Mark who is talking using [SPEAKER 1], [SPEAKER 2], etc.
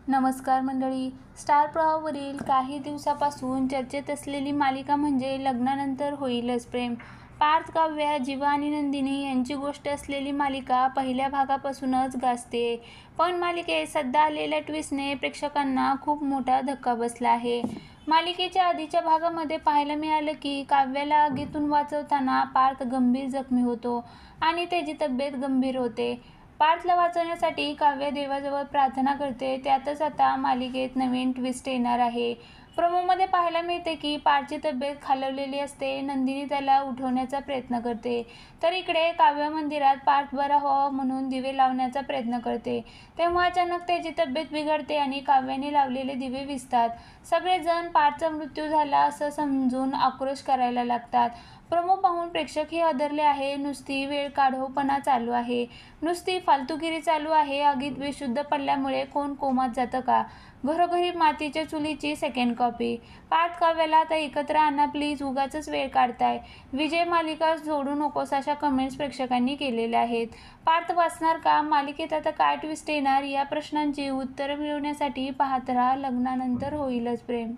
[SPEAKER 1] नमस्कार मंडळी. स्टार प्रवाहावरील काही दिवसापासून चर्चेत असलेली मालिका म्हणजे लग्नानंतर होईलच प्रेम. पार्थ, काव्या, जीवा आणि नंदिनी यांची गोष्ट असलेली मालिका पहिल्या भागापासूनच गाजतेय. पण मालिकेत सध्या आलेल्या ट्विस्टने प्रेक्षकांना खूप मोठा धक्का बसला आहे. मालिकेच्या आधीच्या भागामध्ये पाहायला मिळालं की काव्याला आगीतून वाचवताना पार्थ गंभीर जखमी होतो आणि त्याची तब्येत गंभीर होते. पार्थला वाचवण्यासाठी काव्या देवाजवळ प्रार्थना करते. त्यातच आता मालिकेत नवीन ट्विस्ट येणार आहे. प्रोमोमध्ये पाहायला मिळते की पार्थची तब्येत खालावलेली असते. नंदिनी त्याला उठवण्याचा प्रयत्न करते, तर इकडे काव्या मंदिरात पार्थ बरा व्हावा म्हणून दिवे लावण्याचा प्रयत्न करते. तेव्हा अचानक त्याची तब्येत बिघडते आणि काव्याने लावलेले दिवे विझतात. सगळेजण पार्थचा मृत्यू झाला असं समजून आक्रोश करायला लागतात. प्रोमो पाहून प्रेक्षकही हादरले आहे. नुसती वेळकाढूपणा चालू आहे, नुसती फालतूगिरी चालू आहे. आगीत बेशुद्ध पडल्यामुळे कोण कोमात जातं का? घरोघरी मातीच्या चुलीची सेकंड कॉपी. पार्थ, काव्याला आता एकत्र आणा प्लीज, उगाचच वेळ काढताय. विजय, मालिका सोडू नकोस अशा कमेंट्स प्रेक्षकांनी केलेल्या आहेत. पार्थ वाचणार का? मालिकेत आता काय ट्विस्ट येणार? या प्रश्नांची उत्तरं मिळवण्यासाठी पाहत राहा लग्नानंतर होईलच प्रेम.